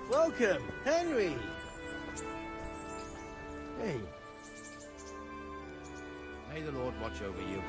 Welcome, Henry. Hey. May the Lord watch over you.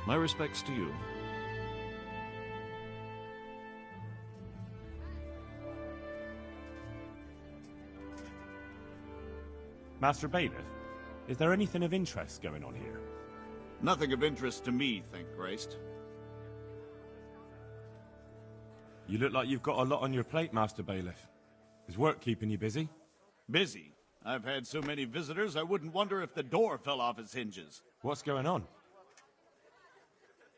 My respects to you. Master Bailiff, is there anything of interest going on here? Nothing of interest to me, thank Christ. You look like you've got a lot on your plate, Master Bailiff. Is work keeping you busy? Busy? I've had so many visitors, I wouldn't wonder if the door fell off its hinges. What's going on?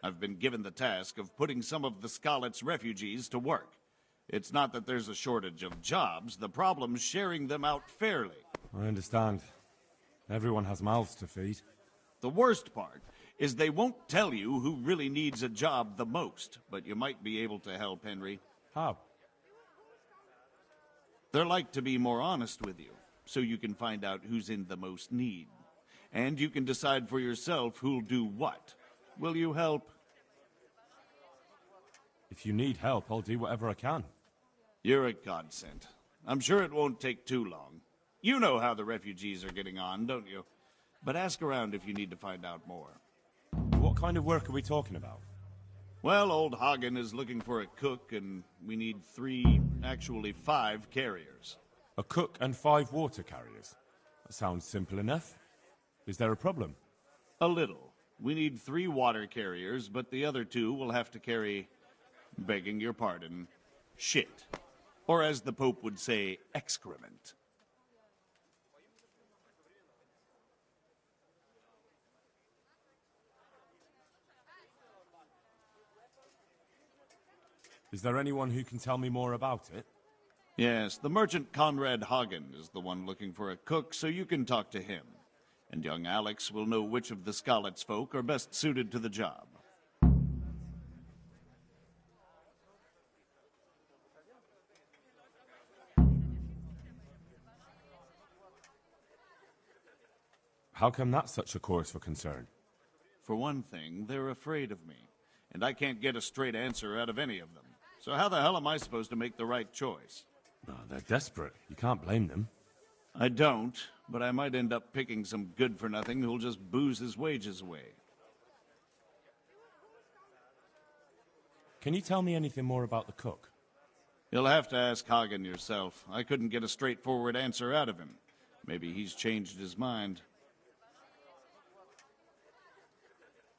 I've been given the task of putting some of the Scarlet's refugees to work. It's not that there's a shortage of jobs, the problem's sharing them out fairly. I understand. Everyone has mouths to feed. The worst part is they won't tell you who really needs a job the most, but you might be able to help, Henry. How? They're like to be more honest with you, so you can find out who's in the most need. And you can decide for yourself who'll do what. Will you help? If you need help, I'll do whatever I can. You're a godsend. I'm sure it won't take too long. You know how the refugees are getting on, don't you? But ask around if you need to find out more. What kind of work are we talking about? Well, old Hagen is looking for a cook, and we need 5 carriers. A cook and 5 water carriers. That sounds simple enough. Is there a problem? A little. We need 3 water carriers, but the other 2 will have to carry, begging your pardon, shit. Or as the Pope would say, excrement. Is there anyone who can tell me more about it? Yes, the merchant Conrad Hagen is the one looking for a cook, so you can talk to him. And young Alex will know which of the Scarlet's folk are best suited to the job. How come that's such a cause for concern? For one thing, they're afraid of me, and I can't get a straight answer out of any of them. So how the hell am I supposed to make the right choice? Oh, they're desperate. You can't blame them. I don't, but I might end up picking some good-for-nothing who'll just booze his wages away. Can you tell me anything more about the cook? You'll have to ask Hagen yourself. I couldn't get a straightforward answer out of him. Maybe he's changed his mind.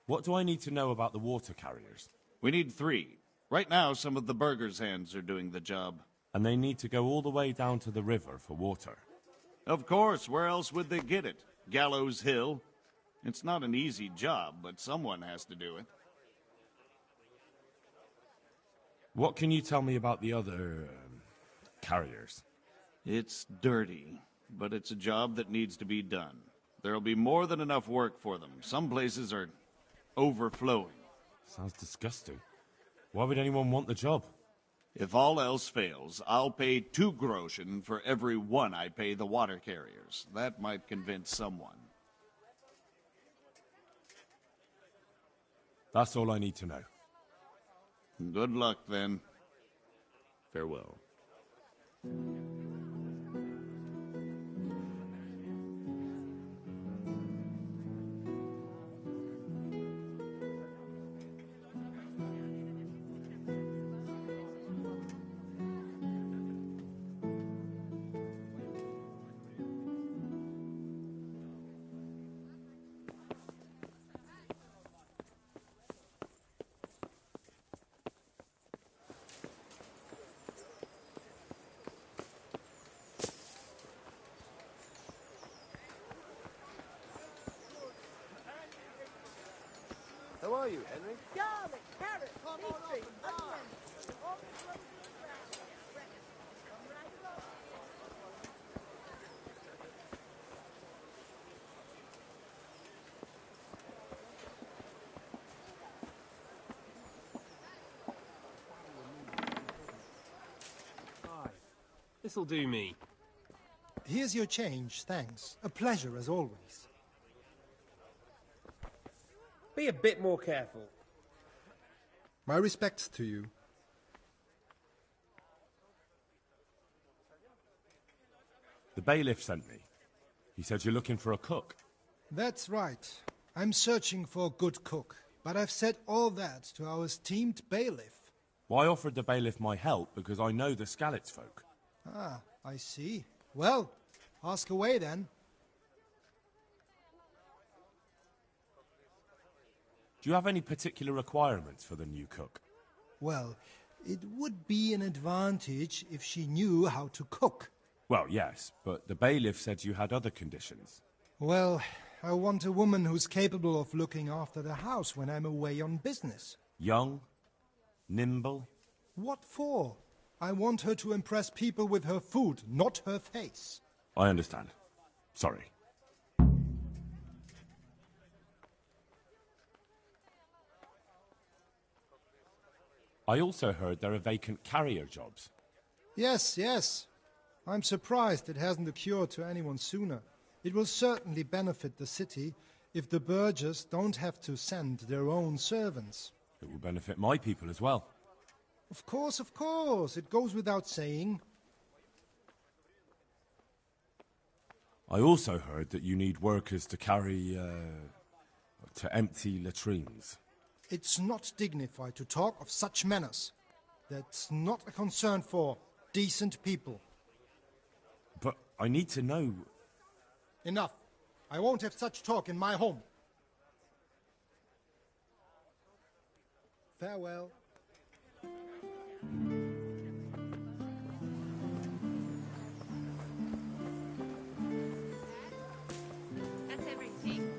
What do I need to know about the water carriers? We need 3. Right now, some of the burgers' hands are doing the job. And they need to go all the way down to the river for water. Of course, where else would they get it? Gallows Hill? It's not an easy job, but someone has to do it. What can you tell me about the other carriers? It's dirty, but it's a job that needs to be done. There'll be more than enough work for them. Some places are overflowing. Sounds disgusting. Why would anyone want the job? If all else fails, I'll pay 2 groschen for every 1 I pay the water carriers. That might convince someone. That's all I need to know. Good luck, then. Farewell. are you, Henry? Garlic, carrot, beetroot, onion, all the groceries around. Fresh. Come right along. Hi. This'll do me. Here's your change, thanks. A pleasure as always. Be a bit more careful. My respects to you. The bailiff sent me. He said you're looking for a cook. That's right. I'm searching for a good cook, but I've said all that to our esteemed bailiff. Well, I offered the bailiff my help because I know the Skalitz folk. Ah, I see. Well, ask away then. Do you have any particular requirements for the new cook? Well, it would be an advantage if she knew how to cook. Well, yes, but the bailiff said you had other conditions. Well, I want a woman who's capable of looking after the house when I'm away on business. Young, nimble. What for? I want her to impress people with her food, not her face. I understand. Sorry. I also heard there are vacant carrier jobs. Yes, yes. I'm surprised it hasn't occurred to anyone sooner. It will certainly benefit the city if the burghers don't have to send their own servants. It will benefit my people as well. Of course, of course. It goes without saying. I also heard that you need workers to carry, to empty latrines. It's not dignified to talk of such manners. That's not a concern for decent people. But I need to know... Enough. I won't have such talk in my home. Farewell. That's everything.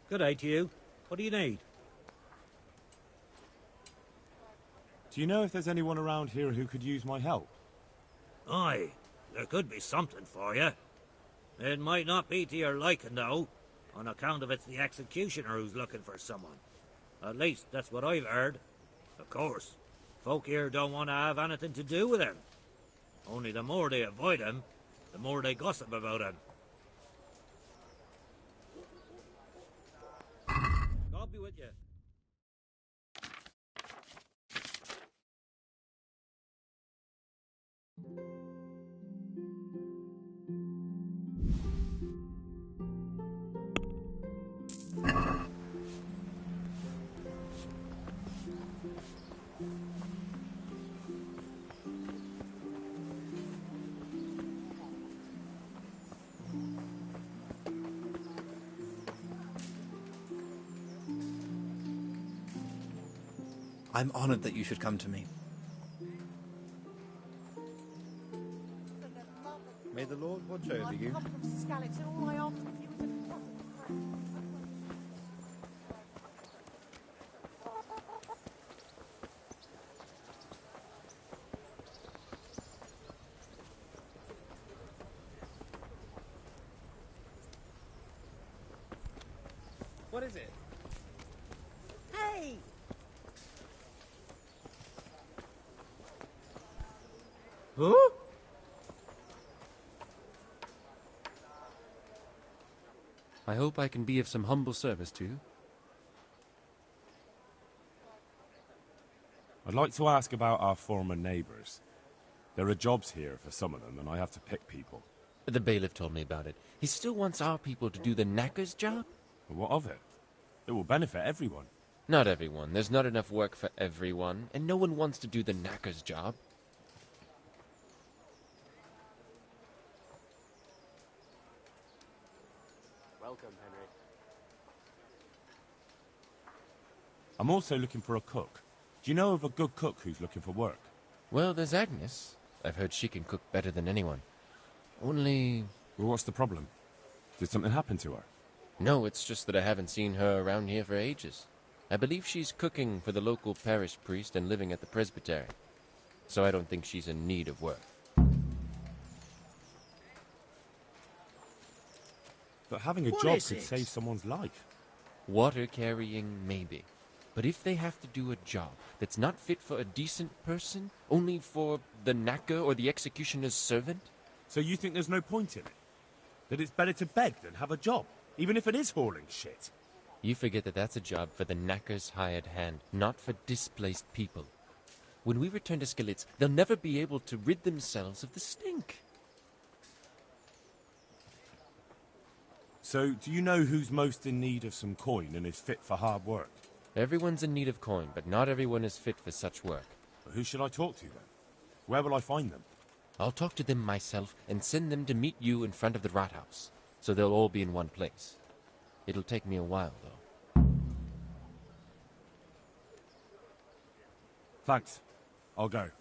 Good day to you. What do you need? Do you know if there's anyone around here who could use my help? Aye, there could be something for you. It might not be to your liking, though, on account of it's the executioner who's looking for someone. At least, that's what I've heard. Of course, folk here don't want to have anything to do with him. Only the more they avoid him, the more they gossip about him. God be with you. I'm honored that you should come to me. May the Lord watch over you. What is it? Hey! Huh? I hope I can be of some humble service to you. I'd like to ask about our former neighbours. There are jobs here for some of them, and I have to pick people. The bailiff told me about it. He still wants our people to do the knacker's job? But what of it? It will benefit everyone. Not everyone. There's not enough work for everyone, and no one wants to do the knacker's job. Welcome, Henry. I'm also looking for a cook. Do you know of a good cook who's looking for work? Well, there's Agnes. I've heard she can cook better than anyone. Only... Well, what's the problem? Did something happen to her? No, it's just that I haven't seen her around here for ages. I believe she's cooking for the local parish priest and living at the presbytery. So I don't think she's in need of work. But having a What job is could it? save someone's life. Water carrying, maybe. But if they have to do a job that's not fit for a decent person, only for the knacker or the executioner's servant? So you think there's no point in it? That it's better to beg than have a job, even if it is hauling shit? You forget that that's a job for the knacker's hired hand, not for displaced people. When we return to Skalitz, they'll never be able to rid themselves of the stink. So, do you know who's most in need of some coin and is fit for hard work? Everyone's in need of coin, but not everyone is fit for such work. But who should I talk to then? Where will I find them? I'll talk to them myself and send them to meet you in front of the Rathaus, so they'll all be in one place. It'll take me a while, though. Thanks. I'll go.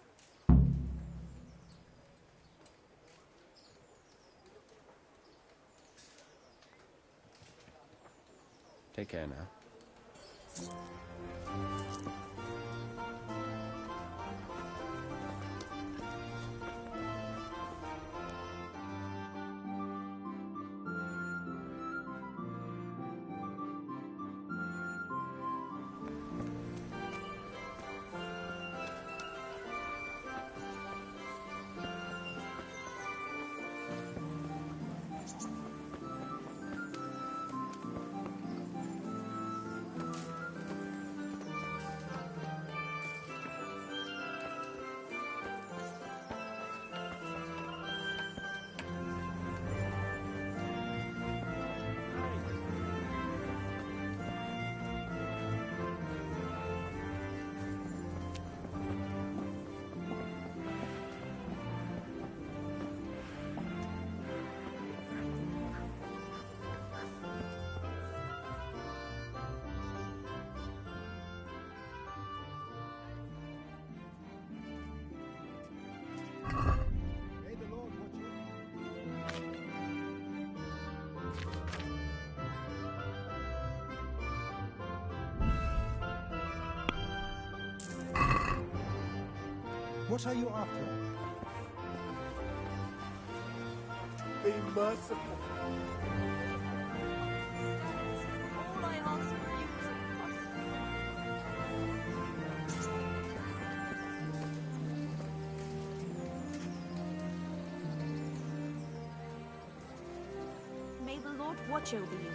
Take care now. May the Lord watch you. What are you after? Be merciful. All I ask of you is a trust. May the Lord watch over you.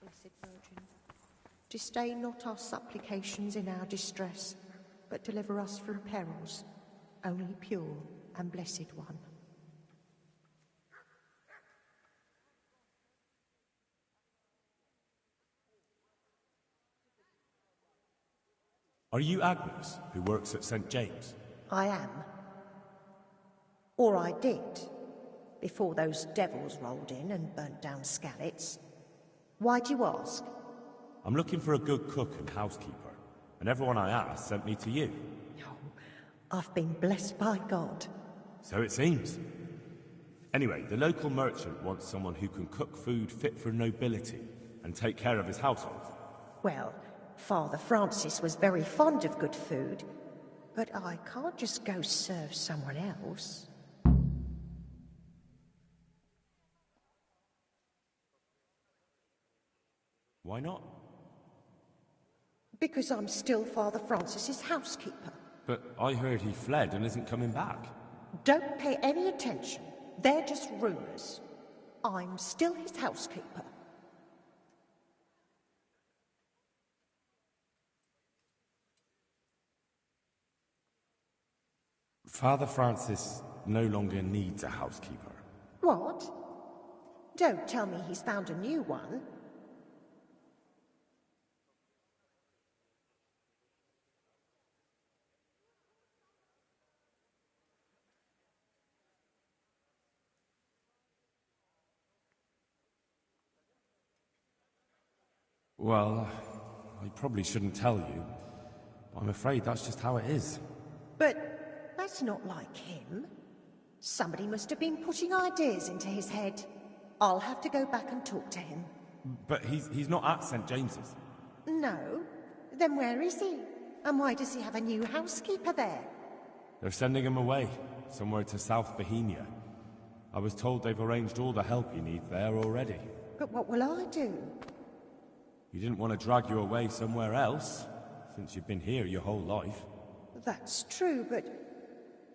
Blessed Virgin, disdain not our supplications in our distress, but deliver us from perils, only pure and blessed one. Are you Agnes, who works at St. James? I am. Or I did, before those devils rolled in and burnt down Skalitz. Why do you ask? I'm looking for a good cook and housekeeper, and everyone I asked sent me to you. Oh, I've been blessed by God. So it seems. Anyway, the local merchant wants someone who can cook food fit for nobility and take care of his household. Well, Father Francis was very fond of good food, but I can't just go serve someone else. Why not? Because I'm still Father Francis's housekeeper. But I heard he fled and isn't coming back. Don't pay any attention. They're just rumours. I'm still his housekeeper. Father Francis no longer needs a housekeeper. What? Don't tell me he's found a new one. Well, I probably shouldn't tell you. I'm afraid that's just how it is. But that's not like him. Somebody must have been putting ideas into his head. I'll have to go back and talk to him. But he's not at St. James's. No? Then where is he? And why does he have a new housekeeper there? They're sending him away, somewhere to South Bohemia. I was told they've arranged all the help he needs there already. But what will I do? You didn't want to drag you away somewhere else, since you've been here your whole life. That's true, but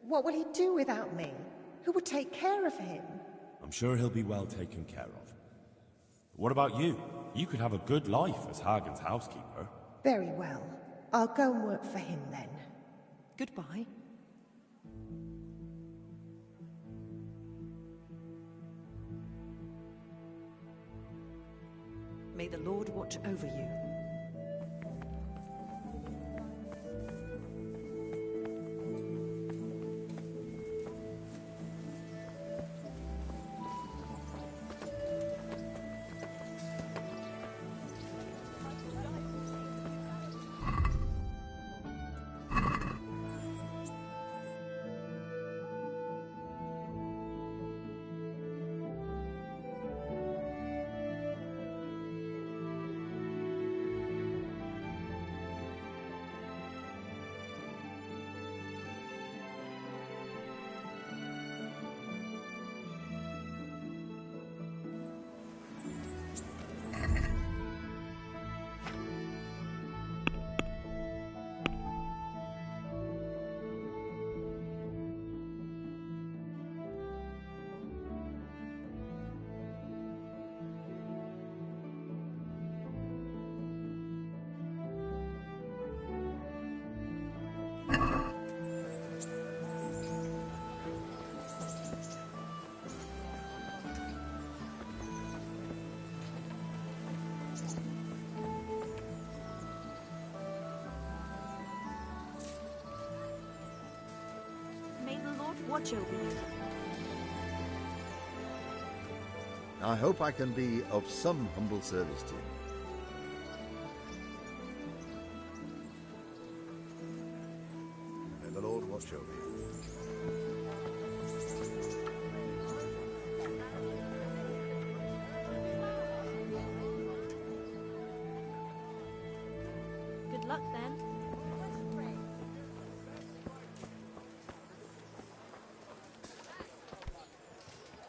what will he do without me? Who will take care of him? I'm sure he'll be well taken care of. What about you? You could have a good life as Hagen's housekeeper. Very well. I'll go and work for him then. Goodbye. May the Lord watch over you. May the Lord watch over you. I hope I can be of some humble service to you. May the Lord watch over you. Good luck then.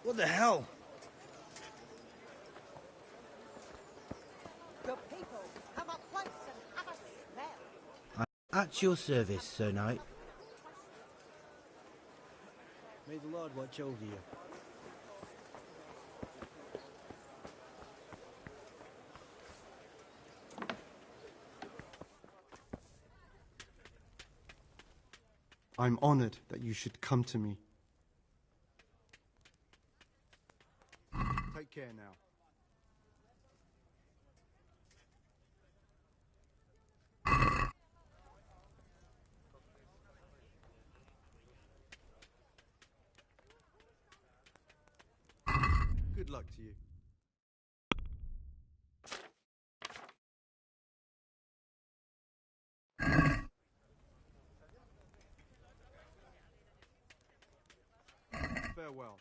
What the hell? The people have a place and have a smell. At your service, Sir Knight. May the Lord watch over you. I'm honored that you should come to me. Take care now. Good luck to you. Farewell.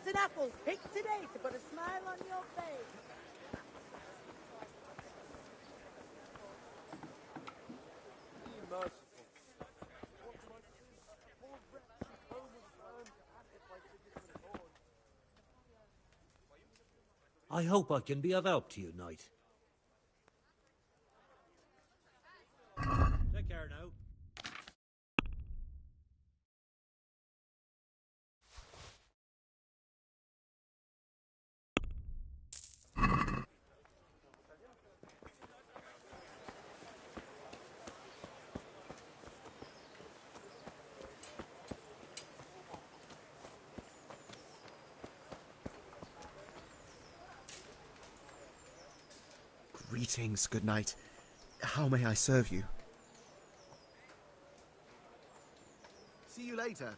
an apple picked today to put a smile on your face. I hope I can be of help to you, Knight. Take care now. Greetings, good night. How may I serve you? See you later.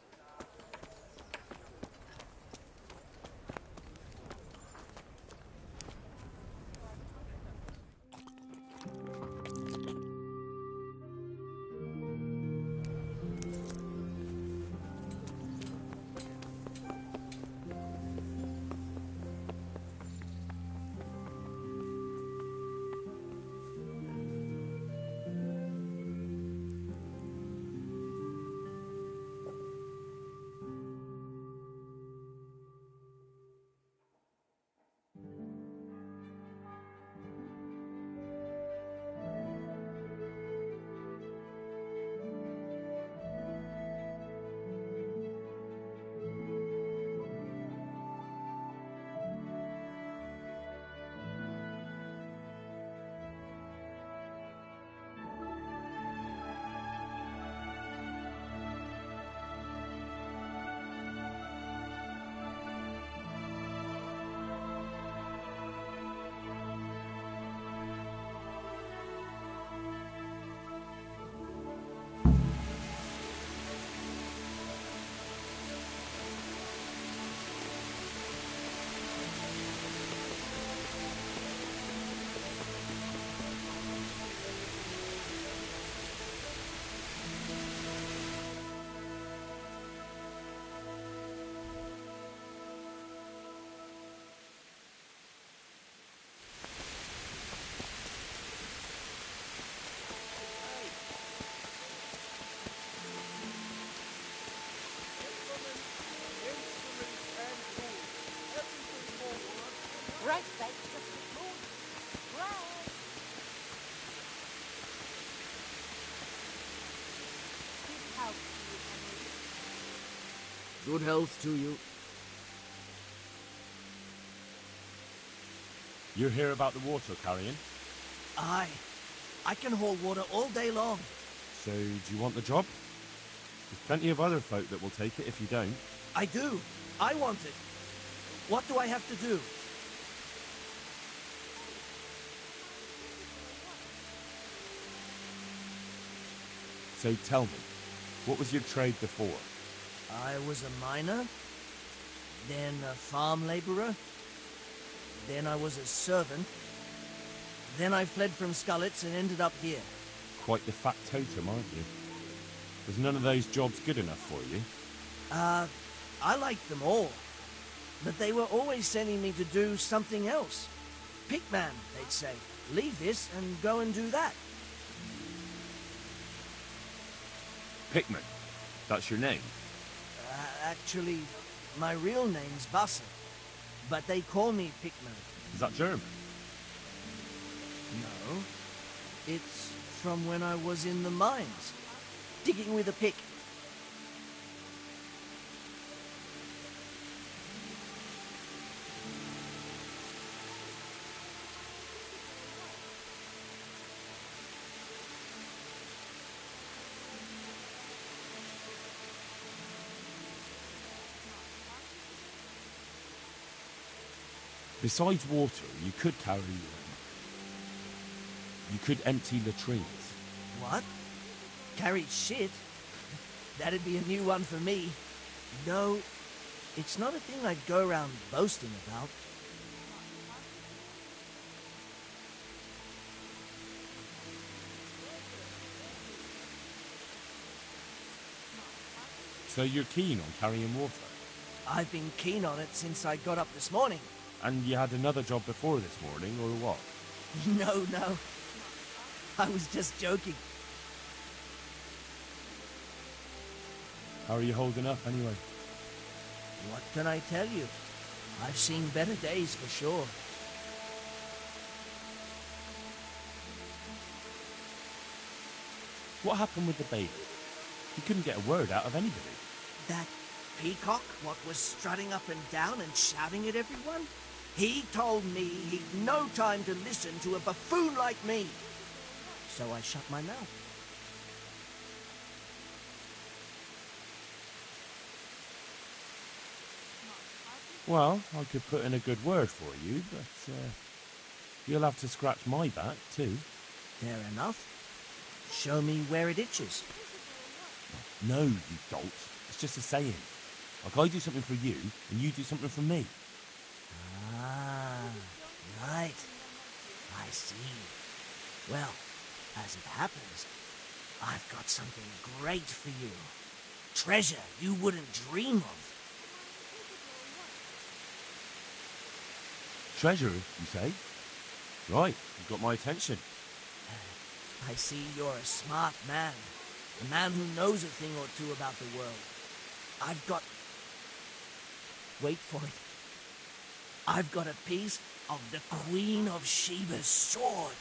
Right, thanks, Mr. Moon. Right. Good health to you, Henry. Good health to you. You're here about the water carrying? Aye. I can haul water all day long. So, do you want the job? There's plenty of other folk that will take it if you don't. I do. I want it. What do I have to do? So tell me, what was your trade before? I was a miner, then a farm laborer, then I was a servant, then I fled from Skullets and ended up here. Quite the factotum, aren't you? Was none of those jobs good enough for you? I liked them all, but they were always sending me to do something else. Pickman, they'd say. Leave this and go and do that. Pickman? That's your name? Actually, my real name's Vassal, but they call me Pickman. Is that German? No. It's from when I was in the mines, digging with a pick. Besides water, you could carry... you could empty latrines. What? Carry shit? That'd be a new one for me. No, it's not a thing I'd go around boasting about. So you're keen on carrying water? I've been keen on it since I got up this morning. And you had another job before this morning, or what? No. I was just joking. How are you holding up, anyway? What can I tell you? I've seen better days for sure. What happened with the baby? He couldn't get a word out of anybody. That peacock, what was strutting up and down and shouting at everyone? He told me he'd no time to listen to a buffoon like me. So I shut my mouth. Well, I could put in a good word for you, but you'll have to scratch my back, too. Fair enough. Show me where it itches. No, you dolt. It's just a saying. Like I do something for you, and you do something for me. Ah, right. I see. Well, as it happens, I've got something great for you. Treasure you wouldn't dream of. Treasure, you say? Right, you've got my attention. I see you're a smart man. A man who knows a thing or two about the world. I've got... Wait for it. I've got a piece of the Queen of Sheba's sword.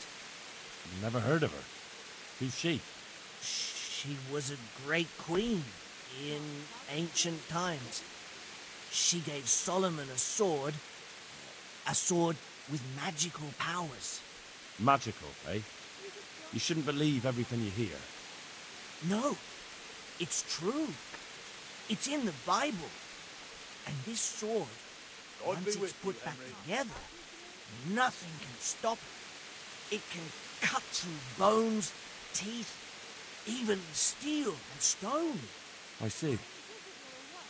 Never heard of her. Who's she? She was a great queen in ancient times. She gave Solomon a sword with magical powers. Magical, eh? You shouldn't believe everything you hear. No, it's true. It's in the Bible. And this sword, once it's put back together, nothing can stop it. It can cut through bones, teeth, even steel and stone. I see.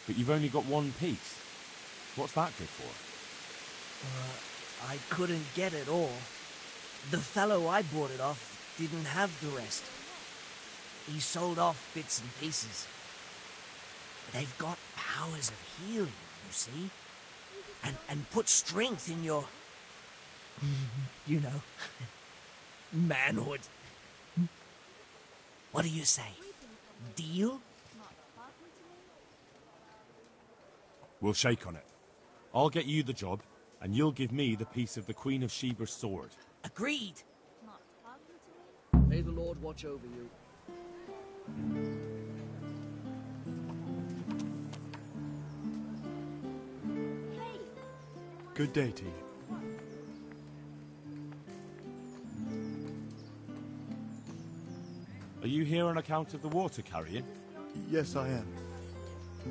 But you've only got one piece. What's that good for? I couldn't get it all. The fellow I bought it off didn't have the rest. He sold off bits and pieces. They've got powers of healing, you see? And put strength in your... you know... manhood. What do you say? Deal? We'll shake on it. I'll get you the job, and you'll give me the piece of the Queen of Sheba's sword. Agreed. May the Lord watch over you. Good day to you. Are you here on account of the water carrying? Yes, I am.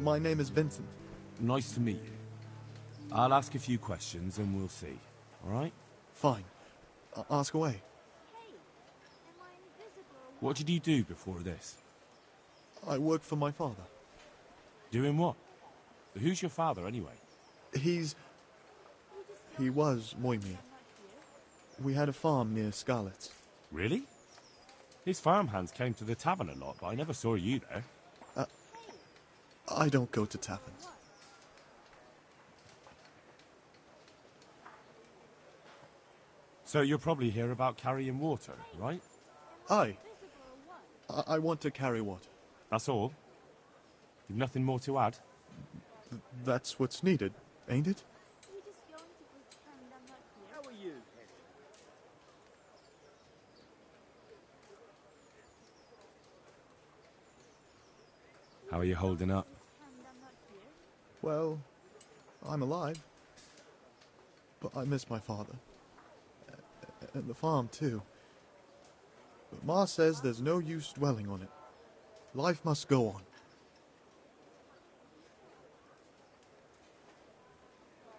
My name is Vincent. Nice to meet you. I'll ask a few questions and we'll see. All right? Fine. Ask away. What did you do before this? I work for my father. Doing what? Who's your father, anyway? He was Moimir. We had a farm near Scarlet's. Really? His farmhands came to the tavern a lot, but I never saw you there. I don't go to taverns. So you're probably here about carrying water, right? Aye. I want to carry water. That's all? You've nothing more to add? That's what's needed, ain't it? How are you? How are you holding up? Well, I'm alive. But I miss my father. And the farm, too. But Ma says there's no use dwelling on it. Life must go on.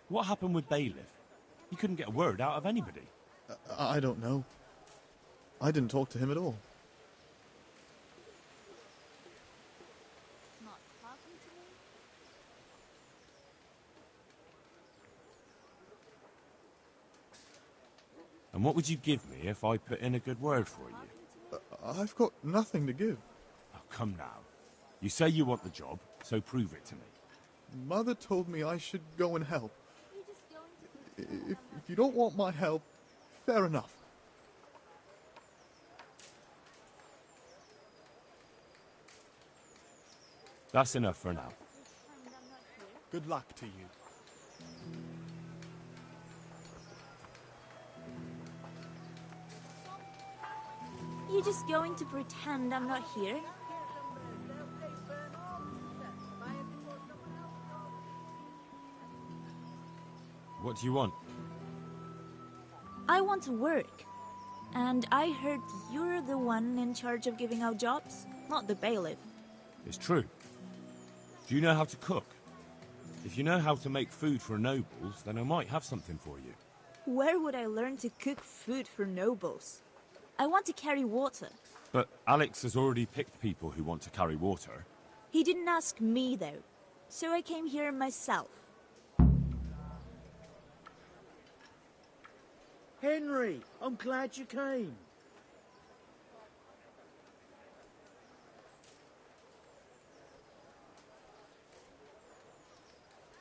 What happened with Bailiff? He couldn't get a word out of anybody. I don't know. I didn't talk to him at all. And what would you give me if I put in a good word for you? I've got nothing to give. Oh, come now. You say you want the job, so prove it to me. Mother told me I should go and help. If you don't want my help, fair enough. That's enough for now. Good luck to you. You just going to pretend I'm not here? What do you want? I want to work. And I heard you're the one in charge of giving out jobs, not the bailiff. It's true. Do you know how to cook? If you know how to make food for nobles, then I might have something for you. Where would I learn to cook food for nobles? I want to carry water. But Alex has already picked people who want to carry water. He didn't ask me, though. So I came here myself. Henry, I'm glad you came.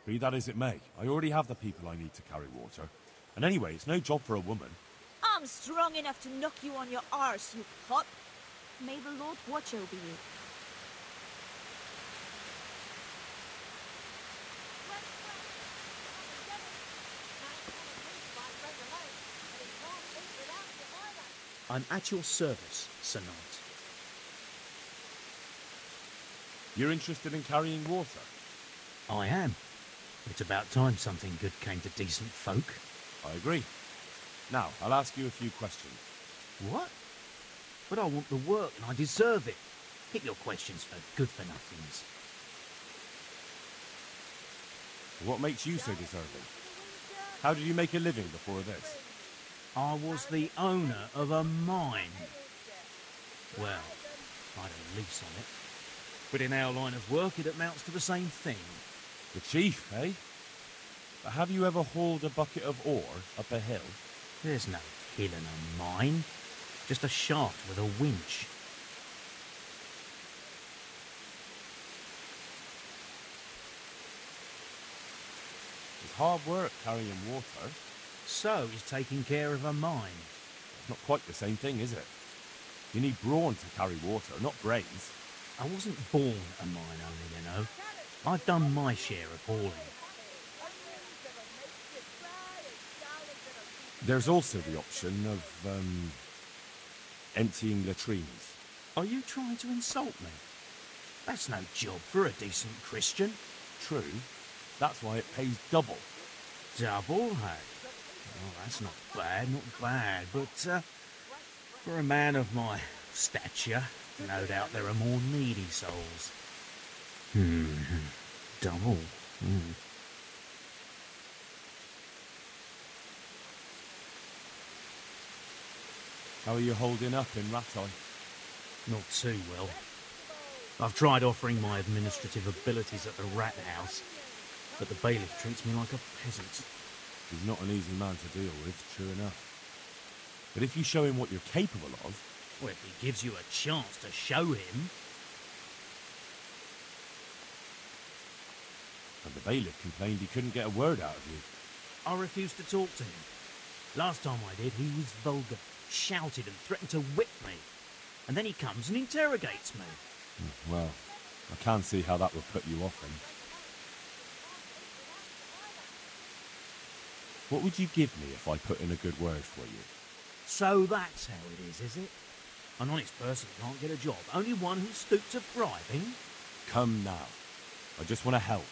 Be that as it may, I already have the people I need to carry water. And anyway, it's no job for a woman. I'm strong enough to knock you on your arse, you pup. May the Lord watch over you. I'm at your service, Sir Knight. You're interested in carrying water? I am. It's about time something good came to decent folk. I agree. Now, I'll ask you a few questions. What? But I want the work and I deserve it. Keep your questions for good-for-nothings. What makes you so deserving? How did you make a living before this? I was the owner of a mine. Well, I had a lease on it. But in our line of work, it amounts to the same thing. The chief, eh? But have you ever hauled a bucket of ore up a hill? There's no hill in a mine. Just a shaft with a winch. It's hard work carrying water. So is taking care of a mine. It's not quite the same thing, is it? You need brawn to carry water, not brains. I wasn't born a mine owner, you know. I've done my share of hauling. There's also the option of, emptying latrines. Are you trying to insult me? That's no job for a decent Christian. True. That's why it pays double. Double, hey? Oh, that's not bad, but for a man of my stature, no doubt there are more needy souls. Double. How are you holding up in Rattay? Not too well. I've tried offering my administrative abilities at the rat house, but the bailiff treats me like a peasant. He's not an easy man to deal with, true enough. But if you show him what you're capable of... Well, if he gives you a chance to show him... And the bailiff complained he couldn't get a word out of you. I refused to talk to him. Last time I did, he was vulgar, shouted and threatened to whip me. And then he comes and interrogates me. Well, I can see how that would put you off him. What would you give me if I put in a good word for you? So that's how it is it? An honest person can't get a job, only one who stoops to bribing? Come now. I just want to help,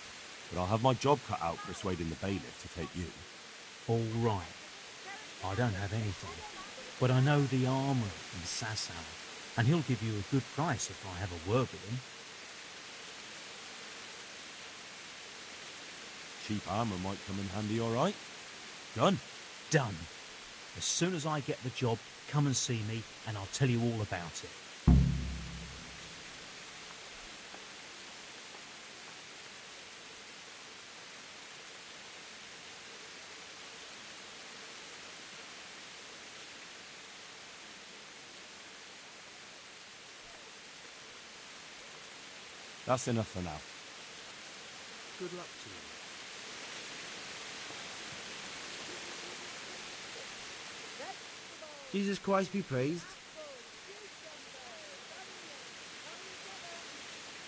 but I'll have my job cut out persuading the bailiff to take you. All right. I don't have anything, but I know the armourer in Sasau, and he'll give you a good price if I have a word with him. Cheap armour might come in handy, all right? Done. Done. As soon as I get the job, come and see me, and I'll tell you all about it. That's enough for now. Good luck to you. Jesus Christ be praised.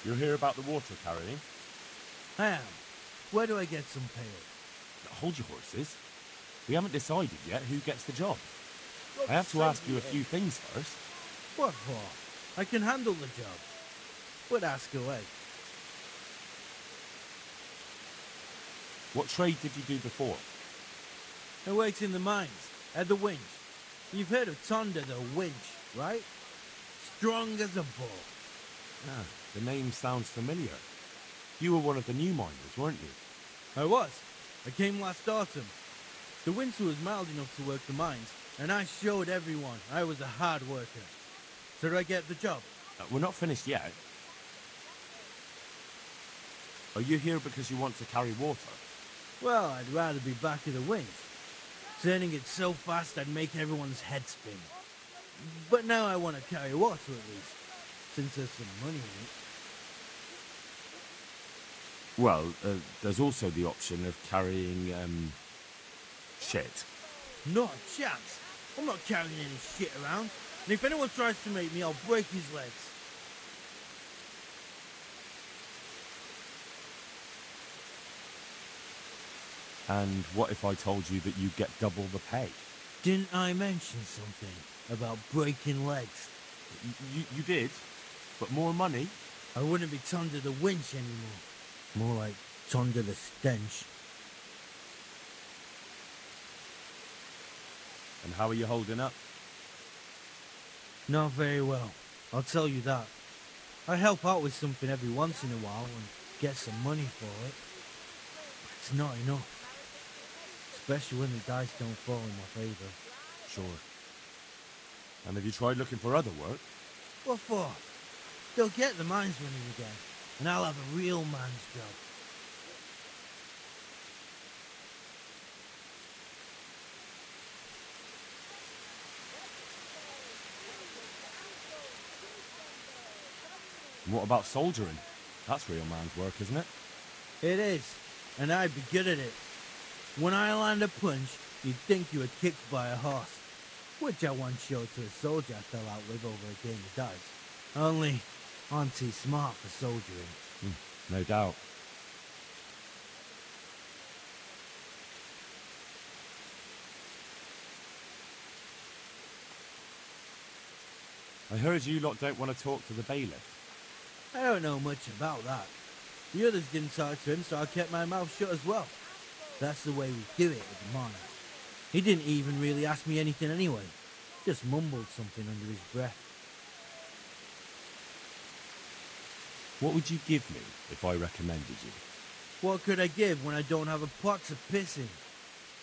You're here about the water carrying? I am. Where do I get some pail? Hold your horses. We haven't decided yet who gets the job. I have to ask you a few things first. What for? I can handle the job. But ask away. What trade did you do before? I worked in the mines, at the winch. You've heard of Tonda the winch, right? Strong as a bull. Ah, the name sounds familiar. You were one of the new miners, weren't you? I was. I came last autumn. The winter was mild enough to work the mines, and I showed everyone I was a hard worker. So did I get the job? We're not finished yet. Are you here because you want to carry water? Well, I'd rather be back at the winch. Turning it so fast I'd make everyone's head spin. But now I want to carry water at least, since there's some money in it. Well, there's also the option of carrying, shit. Not a chance. I'm not carrying any shit around. And if anyone tries to make me, I'll break his legs. And what if I told you that you get double the pay? Didn't I mention something about breaking legs? You did, but more money? I wouldn't be Tonda the winch anymore. More like Tonda the stench. And how are you holding up? Not very well, I'll tell you that. I help out with something every once in a while and get some money for it. But it's not enough. Especially when the dice don't fall in my favour. Sure. And have you tried looking for other work? What for? They'll get the mines running again, and I'll have a real man's job. And what about soldiering? That's real man's work, isn't it? It is, and I'd be good at it. When I land a punch, you'd think you were kicked by a horse, which I once showed to a soldier I fell out with over a game of dice. Only, I'm too smart for soldiering. No doubt. I heard you lot don't want to talk to the bailiff. I don't know much about that. The others didn't talk to him, so I kept my mouth shut as well. That's the way we do it at the mine. He didn't even really ask me anything anyway. Just mumbled something under his breath. What would you give me if I recommended you? What could I give when I don't have a pot to piss in?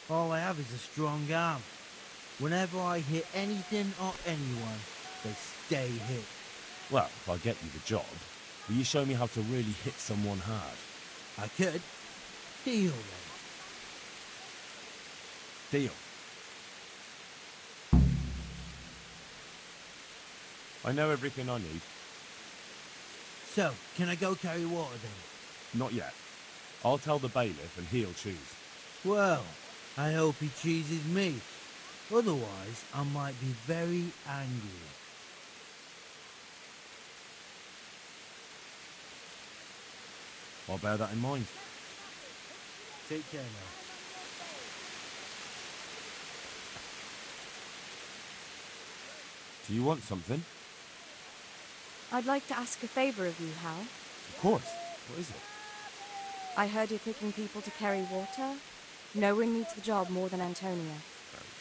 All I have is a strong arm. Whenever I hit anything or anyone, they stay hit. Well, if I get you the job, will you show me how to really hit someone hard? I could. Deal then. Deal. I know everything I need. So, can I go carry water then? Not yet. I'll tell the bailiff and he'll choose. Well, I hope he chooses me. Otherwise, I might be very angry. I'll bear that in mind. Take care now. Do you want something? I'd like to ask a favor of you, Hal. Of course. What is it? I heard you're picking people to carry water. No one needs the job more than Antonia.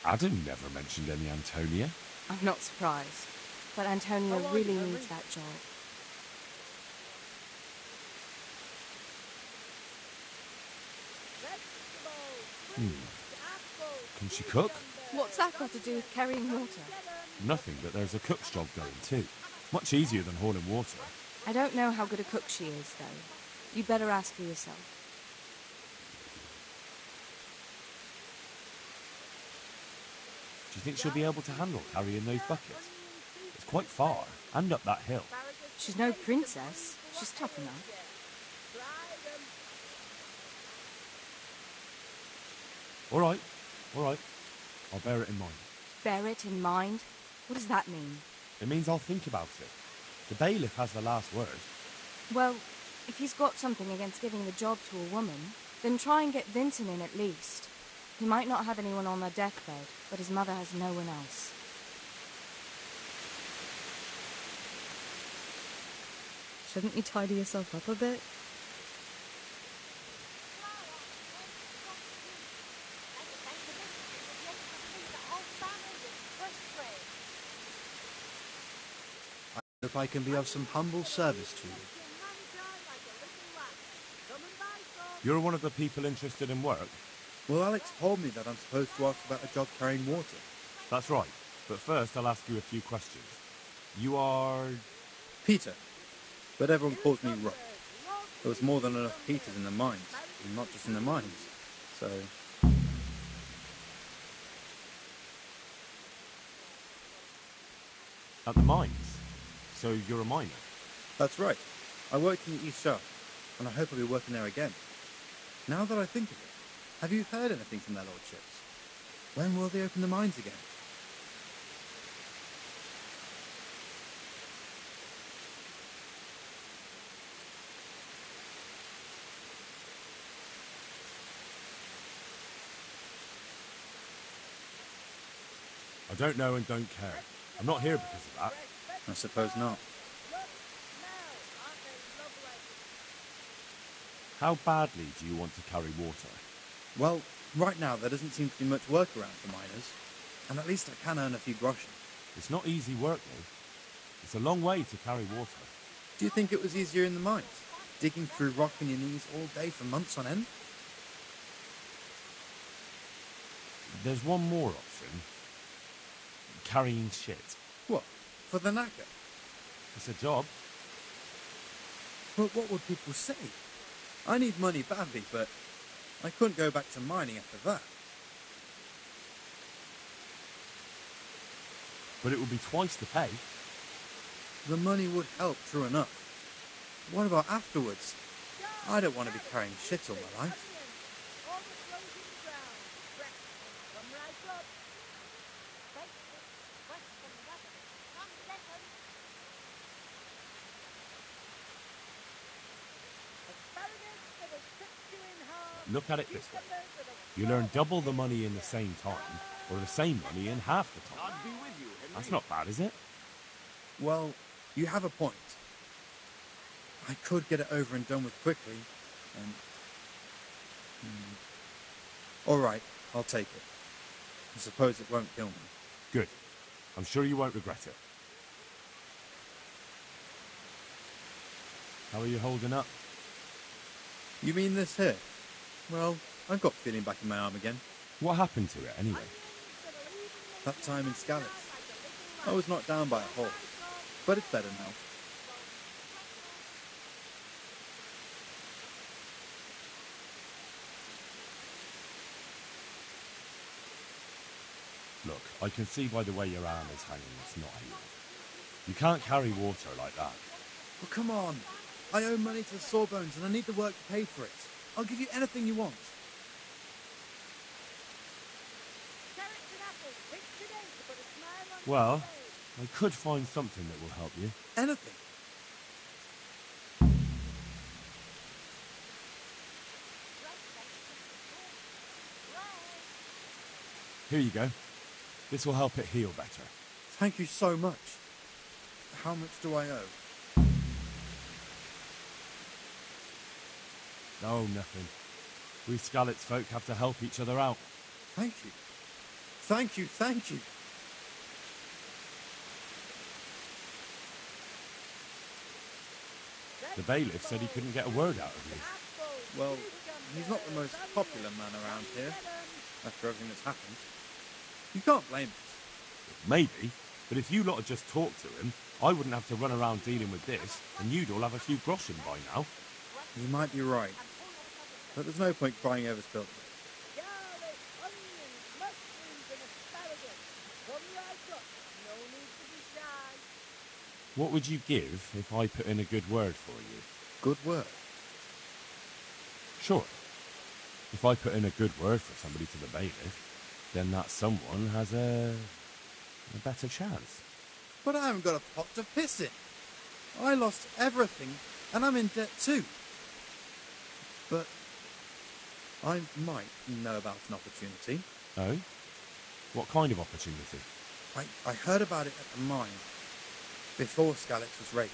Adam never mentioned any Antonia. I'm not surprised. But Antonia really needs that job. Can she cook? What's that got to do with carrying water? Nothing, but there's a cook's job going too. Much easier than hauling water. I don't know how good a cook she is, though. You'd better ask her yourself. Do you think she'll be able to handle carrying those buckets? It's quite far, and up that hill. She's no princess. She's tough enough. All right. I'll bear it in mind. Bear it in mind? What does that mean? It means I'll think about it. The bailiff has the last word. Well, if he's got something against giving the job to a woman, then try and get Vincent in at least. He might not have anyone on their deathbed, but his mother has no one else. Shouldn't you tidy yourself up a bit? I hope I can be of some humble service to you. You're one of the people interested in work? Well, Alex told me that I'm supposed to ask about a job carrying water. That's right. But first, I'll ask you a few questions. You are... Peter. But everyone calls me Rock. There was more than enough Peters in the mines, and not just in the mines. So... At the mines? So you're a miner? That's right. I worked in the East Shaft, and I hope I'll be working there again. Now that I think of it, have you heard anything from their lordships? When will they open the mines again? I don't know and don't care. I'm not here because of that. I suppose not. How badly do you want to carry water? Well, right now there doesn't seem to be much work around for miners, and at least I can earn a few groschen. It's not easy work, though. It's a long way to carry water. Do you think it was easier in the mines? Digging through rock on your knees all day for months on end? There's one more option. Carrying shit. What? For the knacker? It's a job. But what would people say? I need money badly, but I couldn't go back to mining after that. But it would be twice the pay. The money would help, true enough. What about afterwards? I don't want to be carrying shit all my life. Look at it this way. You'll earn double the money in the same time, or the same money in half the time. That's not bad, is it? Well, you have a point. I could get it over and done with quickly, and... All right, I'll take it. I suppose it won't kill me. Good. I'm sure you won't regret it. How are you holding up? You mean this here? Well, I've got feeling back in my arm again. What happened to it, anyway? That time in Scallop. I was knocked down by a hole, but it's better now. Look, I can see by the way your arm is hanging it's not healed. You can't carry water like that. Well, come on. I owe money to the Sawbones and I need the work to pay for it. I'll give you anything you want. Well, I could find something that will help you. Anything. Here you go. This will help it heal better. Thank you so much. How much do I owe? Oh, nothing. We Skalitz folk have to help each other out. Thank you. Thank you, thank you. The bailiff said he couldn't get a word out of you. Well, he's not the most popular man around here, after everything that's happened. You can't blame us. Maybe, but if you lot had just talked to him, I wouldn't have to run around dealing with this, and you'd all have a few groschen by now. You might be right. But there's no point crying over spilled milk. What would you give if I put in a good word for you? Good word? Sure. If I put in a good word for somebody to the bailiff, then that someone has a better chance. But I haven't got a pot to piss in. I lost everything, and I'm in debt too. But I might know about an opportunity. Oh? What kind of opportunity? I heard about it at the mine, before Skalitz was raised.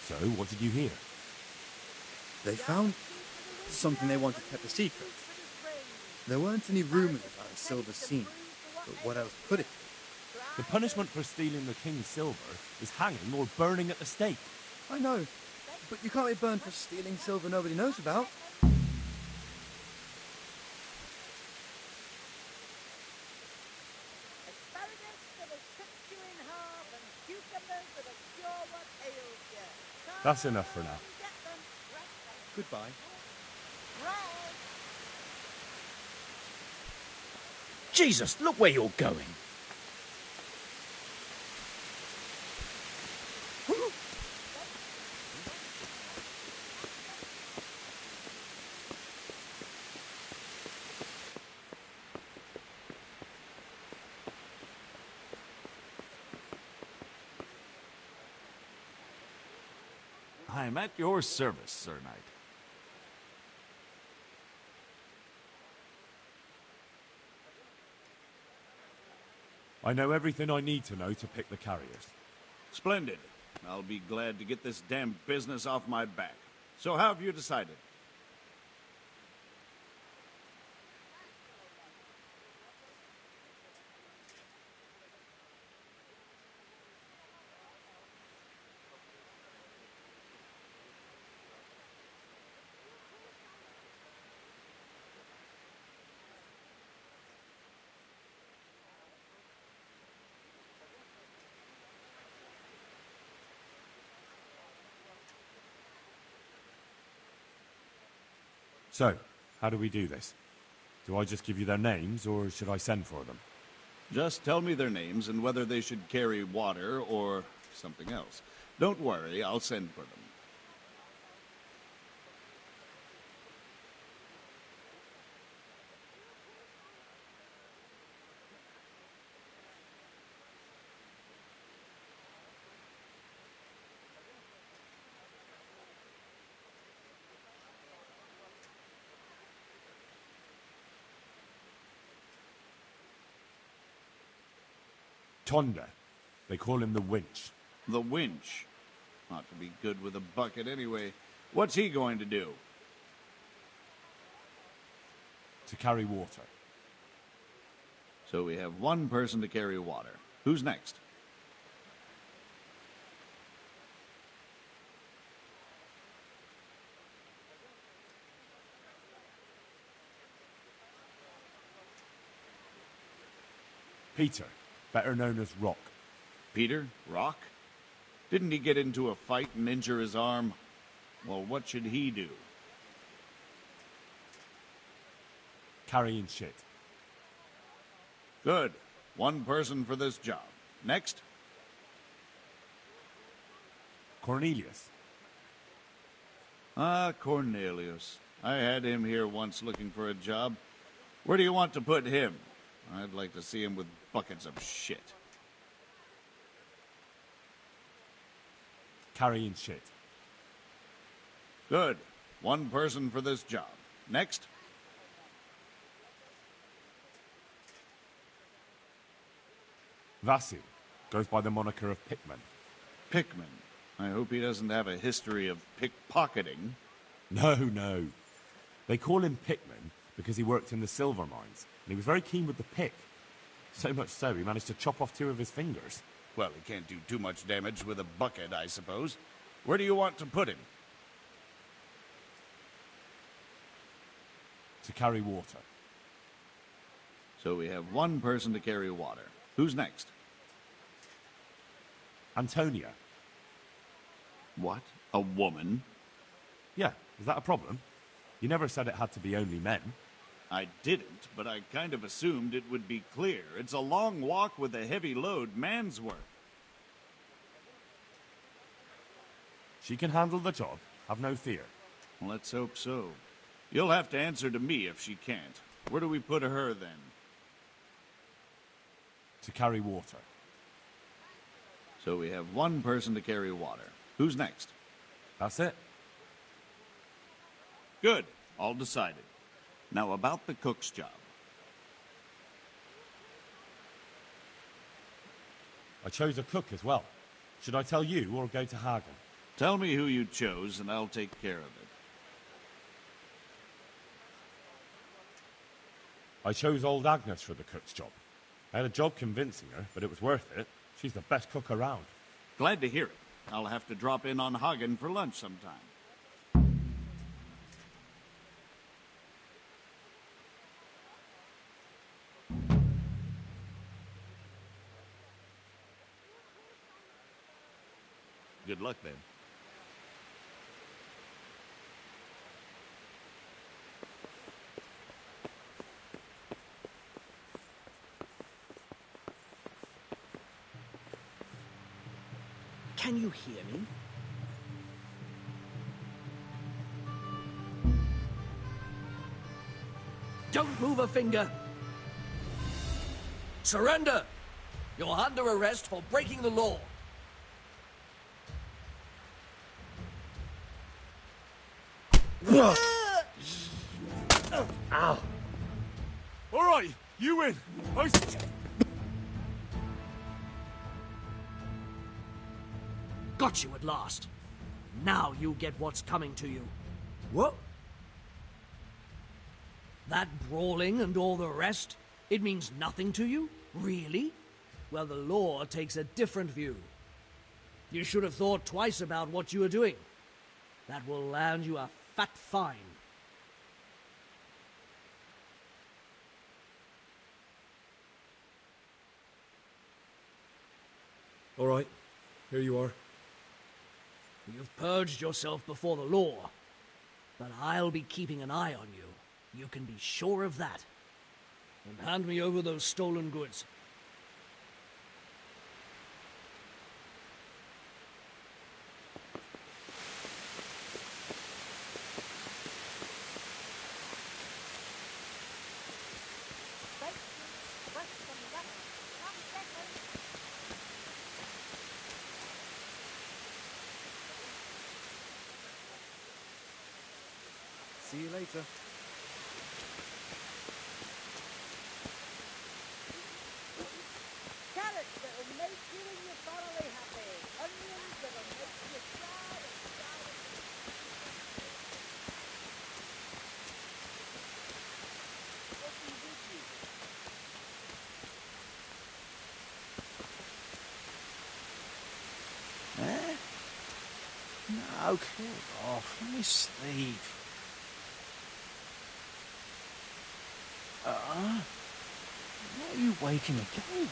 So, what did you hear? They found something they wanted kept a secret. There weren't any rumours about a silver scene, but what else could it be? The punishment for stealing the king's silver is hanging or burning at the stake. I know, but you can't be burned for stealing silver nobody knows about. That's enough for now. Goodbye. Jesus, look where you're going. I'm at your service, Sir Knight. I know everything I need to know to pick the carriers. Splendid. I'll be glad to get this damn business off my back. So how have you decided? So, how do we do this? Do I just give you their names, or should I send for them? Just tell me their names and whether they should carry water or something else. Don't worry, I'll send for them. Tonda. They call him the Winch. The Winch? Ought to be good with a bucket anyway. What's he going to do? To carry water. So we have one person to carry water. Who's next? Peter, better known as Rock. Peter? Rock? Didn't he get into a fight and injure his arm? Well, what should he do? Carrying shit. Good. One person for this job. Next? Cornelius. Ah, Cornelius. I had him here once looking for a job. Where do you want to put him? I'd like to see him with buckets of shit. Carrying shit. Good. One person for this job. Next? Vasil. Goes by the moniker of Pickman. Pickman. I hope he doesn't have a history of pickpocketing. No. They call him Pickman because he worked in the silver mines, and he was very keen with the pick. So much so, he managed to chop off 2 of his fingers. Well, he can't do too much damage with a bucket, I suppose. Where do you want to put him? To carry water. So we have one person to carry water. Who's next? Antonia. What? A woman? Yeah, is that a problem? You never said it had to be only men. I didn't, but I kind of assumed it would be clear. It's a long walk with a heavy load, man's work. She can handle the job, have no fear. Let's hope so. You'll have to answer to me if she can't. Where do we put her, then? To carry water. So we have one person to carry water. Who's next? That's it. Good. All decided. Now about the cook's job. I chose a cook as well. Should I tell you or go to Hagen? Tell me who you chose, and I'll take care of it. I chose old Agnes for the cook's job. I had a job convincing her, but it was worth it. She's the best cook around. Glad to hear it. I'll have to drop in on Hagen for lunch sometime. Good luck, then. Can you hear me? Don't move a finger! Surrender! You're under arrest for breaking the law. Ow! All right, you win. Got you at last. Now you get what's coming to you. What? That brawling and all the rest, it means nothing to you? Really? Well, the law takes a different view. You should have thought twice about what you were doing. That will land you a fat fine. All right, here you are. You've purged yourself before the law, but I'll be keeping an eye on you. You can be sure of that. And hand me over those stolen goods. See you later. Carrots that'll make you and your family happy. Onions that'll make you proud and proud. What's he with you? Eh? No, clear off. Let me sleep. What are you waking me? Go away.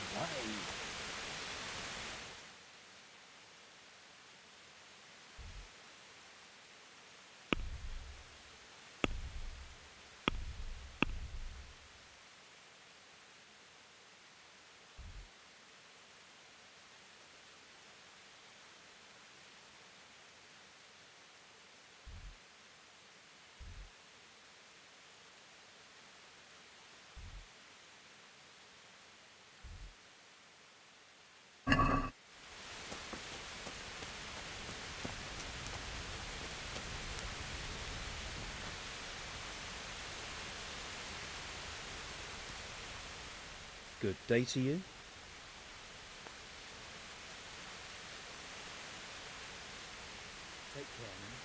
Good day to you. Take care, man.